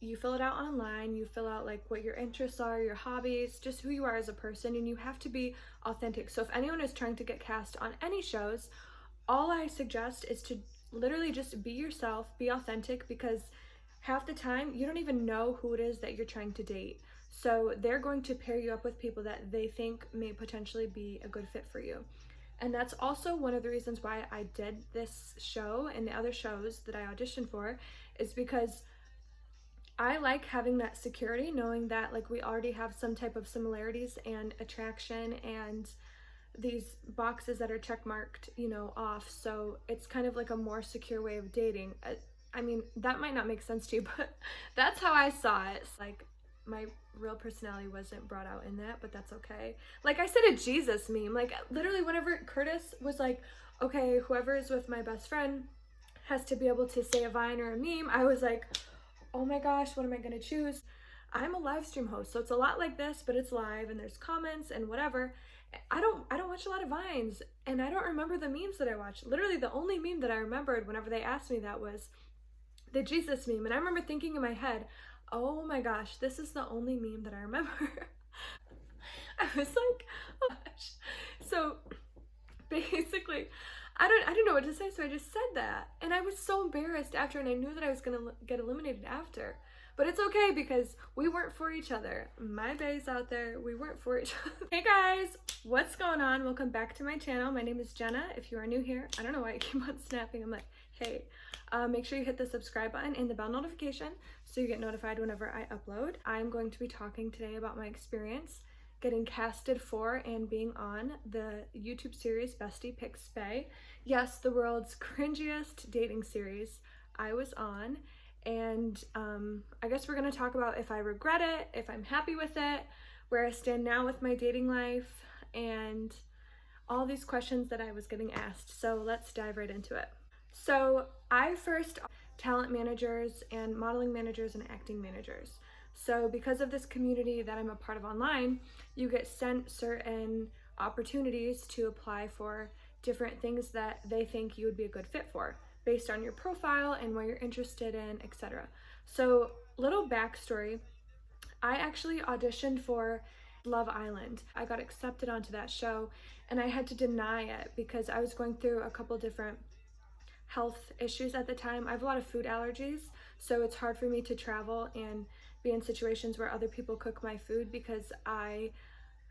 You fill it out online, you fill out like what your interests are, your hobbies, just who you are as a person, and you have to be authentic. So if anyone is trying to get cast on any shows, all I suggest is to literally just be yourself, be authentic, because half the time you don't even know who it is that you're trying to date. So they're going to pair you up with people that they think may potentially be a good fit for you. And that's also one of the reasons why I did this show and the other shows that I auditioned for, is because I like having that security, knowing that like we already have some type of similarities and attraction and these boxes that are check marked, you know, off. So it's kind of like a more secure way of dating. I mean, that might not make sense to you, but that's how I saw it. Like, my real personality wasn't brought out in that, but that's okay. Like I said, a Jesus meme. Like literally whenever Kurtis was like, okay, whoever is with my best friend has to be able to say a vine or a meme, I was like, oh my gosh, what am I gonna choose? I'm a live stream host, so it's a lot like this, but it's live and there's comments and whatever. I don't watch a lot of vines, and I don't remember the memes that I watched. Literally the only meme that I remembered whenever they asked me that was the Jesus meme. And I remember thinking in my head, oh my gosh, this is the only meme that I remember. I was like, oh gosh. So basically, I don't know what to say, so I just said that. And I was so embarrassed after, and I knew that I was gonna get eliminated after. But it's okay because we weren't for each other. My baes out there, we weren't for each other. Hey guys, what's going on? Welcome back to my channel. My name is Jenna. If you are new here, I don't know why I keep on snapping. I'm like, hey, make sure you hit the subscribe button and the bell notification so you get notified whenever I upload. I'm going to be talking today about my experience getting casted for and being on the YouTube series Bestie Pics Bae. Yes, the world's cringiest dating series I was on. And I guess we're gonna talk about if I regret it, if I'm happy with it, where I stand now with my dating life, and all these questions that I was getting asked. So let's dive right into it. So I first talent managers and modeling managers and acting managers. So because of this community that I'm a part of online, you get sent certain opportunities to apply for different things that they think you would be a good fit for based on your profile and what you're interested in, etc. So little backstory, I actually auditioned for Love Island. I got accepted onto that show and I had to deny it because I was going through a couple different health issues at the time. I have a lot of food allergies, so it's hard for me to travel and be in situations where other people cook my food because I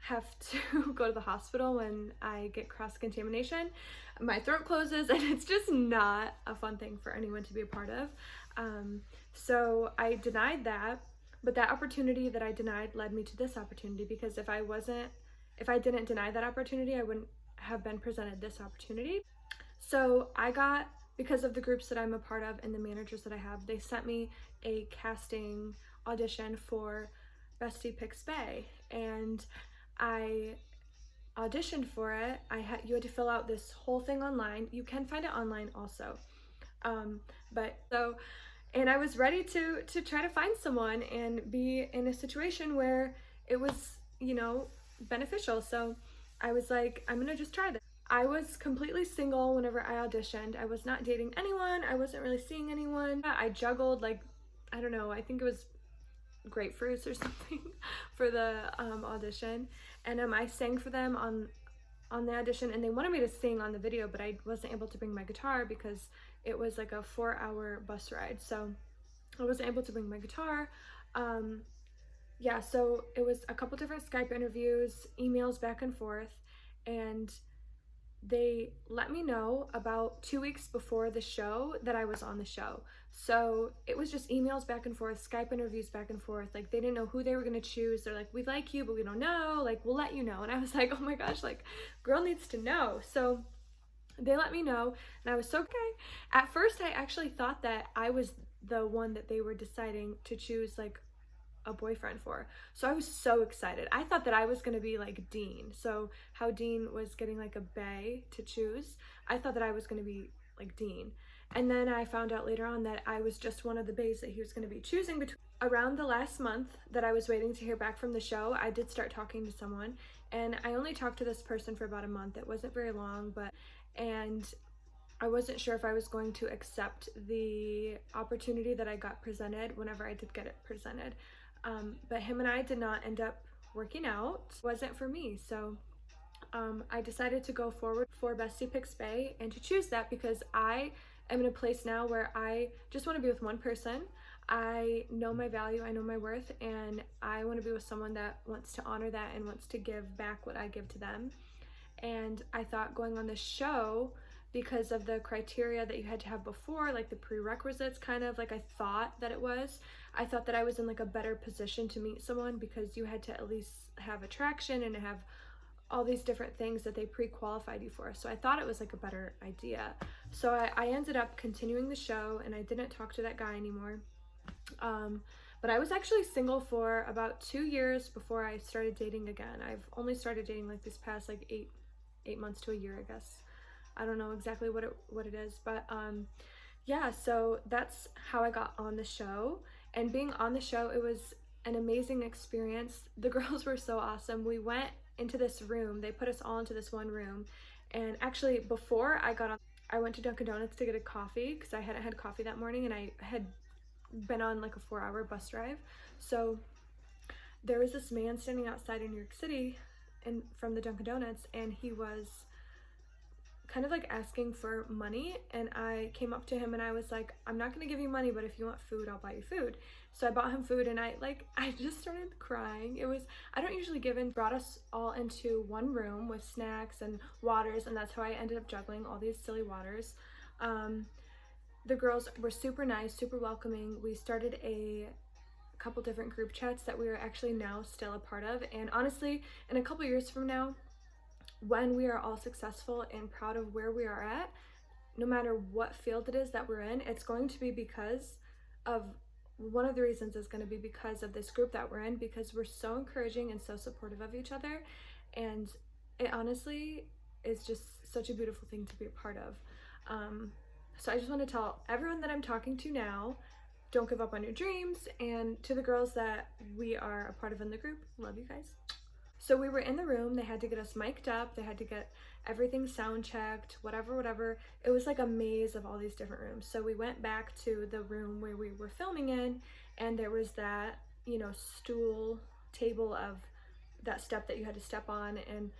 have to go to the hospital when I get cross-contamination. My throat closes and it's just not a fun thing for anyone to be a part of. So I denied that, but that opportunity that I denied led me to this opportunity, because if I didn't deny that opportunity, I wouldn't have been presented this opportunity. So I got, because of the groups that I'm a part of and the managers that I have, they sent me a casting audition for Bestie Pics Bae, and I auditioned for it. You had to fill out this whole thing online. You can find it online also. And I was ready to try to find someone and be in a situation where it was, you know, beneficial. So I was like, I'm gonna just try this. I was completely single whenever I auditioned. I was not dating anyone. I wasn't really seeing anyone. I juggled, like, I don't know, I think it was grapefruits or something for the audition, and I sang for them on the audition, and they wanted me to sing on the video, but I wasn't able to bring my guitar because it was like a 4-hour bus ride, so I wasn't able to bring my guitar. Yeah, so it was a couple different Skype interviews, emails back and forth, and they let me know about 2 weeks before the show that I was on the show. So it was just emails back and forth, Skype interviews back and forth. Like, they didn't know who they were gonna choose. They're like, we like you, but we don't know. Like, we'll let you know. And I was like, oh my gosh, like, girl needs to know. So they let me know, and I was so okay. At first, I actually thought that I was the one that they were deciding to choose, like, a boyfriend for. So I was so excited. I thought that I was going to be like Dean. So how Dean was getting like a bae to choose, I thought that I was going to be like Dean. And then I found out later on that I was just one of the baes that he was going to be choosing between. Around the last month that I was waiting to hear back from the show, I did start talking to someone, and I only talked to this person for about a month. It wasn't very long, and I wasn't sure if I was going to accept the opportunity that I got presented whenever I did get it presented. But him and I did not end up working out. It wasn't for me. So I decided to go forward for Bestie Pics Bae, and to choose that because I am in a place now where I just want to be with one person. I know my value, I know my worth, and I want to be with someone that wants to honor that and wants to give back what I give to them. And I thought going on this show, because of the criteria that you had to have before, like the prerequisites, kind of like I thought that it was, I thought that I was in like a better position to meet someone because you had to at least have attraction and have all these different things that they pre-qualified you for. So I thought it was like a better idea. So I ended up continuing the show, and I didn't talk to that guy anymore. But I was actually single for about 2 years before I started dating again. I've only started dating like this past like eight months to a year, I guess. I don't know exactly what it is, but yeah, so that's how I got on the show. And being on the show, it was an amazing experience. The girls were so awesome. We went into this room. They put us all into this one room. And actually, before I got on, I went to Dunkin' Donuts to get a coffee because I hadn't had coffee that morning, and I had been on like a 4-hour bus drive. So there was this man standing outside in New York City and from the Dunkin' Donuts, and he was kind of like asking for money, and I came up to him and I was like, I'm not gonna give you money, but if you want food, I'll buy you food. So I bought him food, and I just started crying. It was, I don't usually give in. Brought us all into one room with snacks and waters, and that's how I ended up juggling all these silly waters. The girls were super nice, super welcoming. We started a couple different group chats that we are actually now still a part of, and honestly, in a couple years from now, when we are all successful and proud of where we are at, no matter what field it is that we're in, it's going to be because of, one of the reasons is going to be because of this group that we're in, because we're so encouraging and so supportive of each other, and it honestly is just such a beautiful thing to be a part of. So I just want to tell everyone that I'm talking to now, don't give up on your dreams, and to the girls that we are a part of in the group, love you guys. So we were in the room, they had to get us mic'd up, they had to get everything sound checked, whatever. It was like a maze of all these different rooms. So we went back to the room where we were filming in, and there was that, you know, stool table of that step that you had to step on, and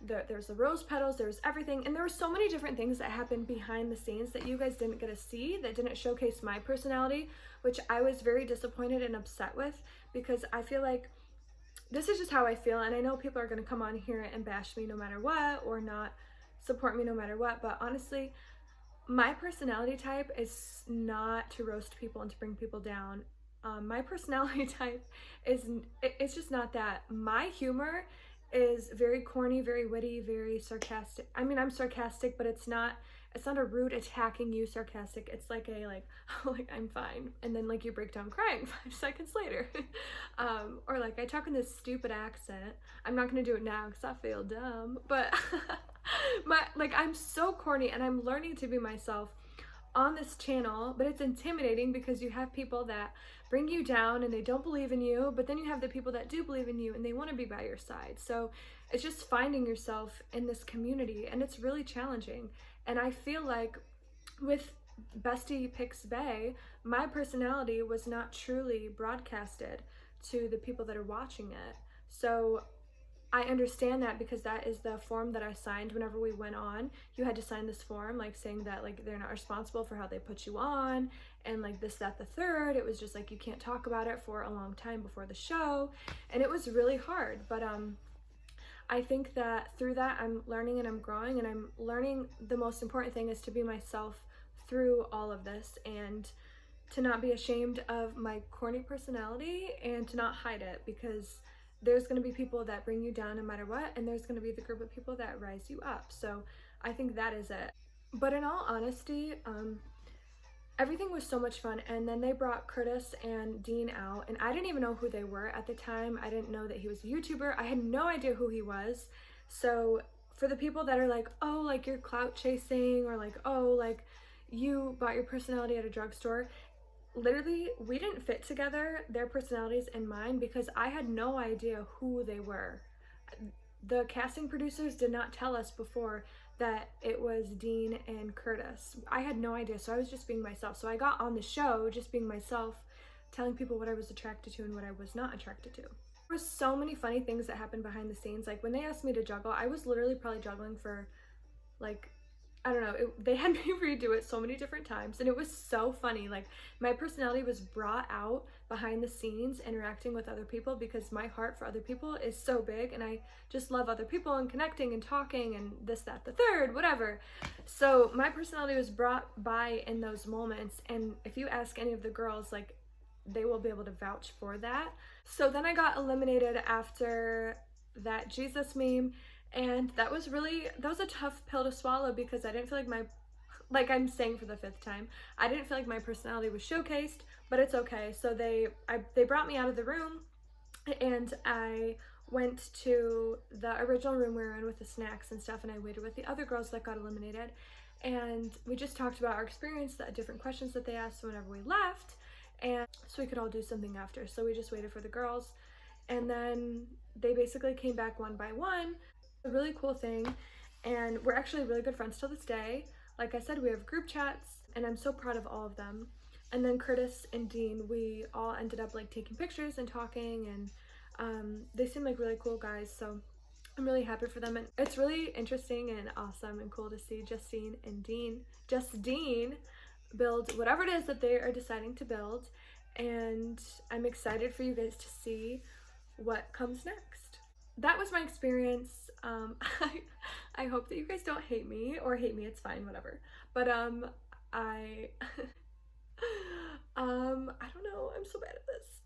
there's the rose petals, there was everything, and there were so many different things that happened behind the scenes that you guys didn't get to see, that didn't showcase my personality, which I was very disappointed and upset with, because I feel like this is just how I feel, and I know people are going to come on here and bash me no matter what, or not support me no matter what, but honestly, my personality type is not to roast people and to bring people down. My personality type is, it's just not that. My humor is very corny, very witty, very sarcastic. I mean, I'm sarcastic, but it's not a rude attacking you sarcastic. It's like a like I'm fine, and then like you break down crying 5 seconds later. Or like I talk in this stupid accent. I'm not gonna do it now because I feel dumb, but I'm so corny, and I'm learning to be myself on this channel, but it's intimidating because you have people that bring you down and they don't believe in you, but then you have the people that do believe in you and they want to be by your side. So it's just finding yourself in this community, and it's really challenging. And I feel like with Bestie Pics Bae, my personality was not truly broadcasted to the people that are watching it. So I understand that, because that is the form that I signed whenever we went on. You had to sign this form, like saying that like they're not responsible for how they put you on, and like this, that, the third. It was just like you can't talk about it for a long time before the show, and it was really hard. But I think that through that I'm learning and I'm growing, and I'm learning the most important thing is to be myself through all of this, and to not be ashamed of my corny personality, and to not hide it, because there's going to be people that bring you down no matter what, and there's going to be the group of people that rise you up. So I think that is it. But in all honesty, everything was so much fun. And then they brought Kurtis and Dean out, and I didn't even know who they were at the time. I didn't know that he was a YouTuber. I had no idea who he was. So for the people that are like, oh, like you're clout chasing, or like, oh, like you bought your personality at a drugstore, literally, we didn't fit together, their personalities and mine, because I had no idea who they were. The casting producers did not tell us before that it was Dean and Kurtis. I had no idea, so I was just being myself. So I got on the show just being myself, telling people what I was attracted to and what I was not attracted to. There were so many funny things that happened behind the scenes. Like when they asked me to juggle, I was literally probably juggling for like, I don't know, they had me redo it so many different times, and it was so funny. Like my personality was brought out behind the scenes interacting with other people, because my heart for other people is so big, and I just love other people and connecting and talking and this, that, the third, whatever. So my personality was brought by in those moments, and if you ask any of the girls, like, they will be able to vouch for that. So then I got eliminated after that Jesus meme, and that was a tough pill to swallow, because I didn't feel like I'm saying for the 5th time, I didn't feel like my personality was showcased, but it's okay. So they brought me out of the room, and I went to the original room we were in with the snacks and stuff, and I waited with the other girls that got eliminated, and we just talked about our experience, the different questions that they asked whenever we left, and so we could all do something after. So we just waited for the girls, and then they basically came back one by one. A really cool thing, and we're actually really good friends till this day. Like I said, we have group chats, and I'm so proud of all of them. And then Kurtis and Dean, we all ended up like taking pictures and talking, and they seem like really cool guys, so I'm really happy for them. And it's really interesting and awesome and cool to see Justine and Justine build whatever it is that they are deciding to build, and I'm excited for you guys to see what comes next. That was my experience. I hope that you guys don't hate me, or hate me, it's fine, whatever. But I don't know, I'm so bad at this.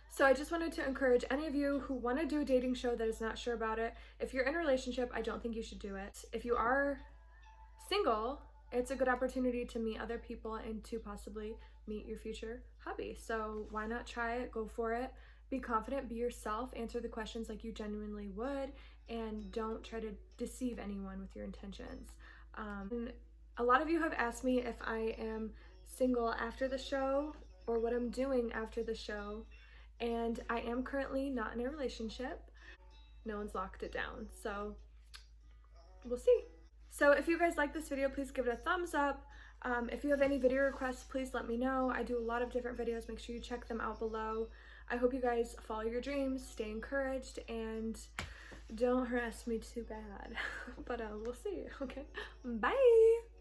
So I just wanted to encourage any of you who want to do a dating show that is not sure about it. If you're in a relationship, I don't think you should do it. If you are single, it's a good opportunity to meet other people and to possibly meet your future hubby. So why not try it? Go for it. Be confident, be yourself, answer the questions like you genuinely would, and don't try to deceive anyone with your intentions. And a lot of you have asked me if I am single after the show or what I'm doing after the show, and I am currently not in a relationship. No one's locked it down, so we'll see. So if you guys like this video, please give it a thumbs up. If you have any video requests, please let me know. I do a lot of different videos. Make sure you check them out below. I hope you guys follow your dreams, stay encouraged, and don't harass me too bad. But we'll see. Okay, bye.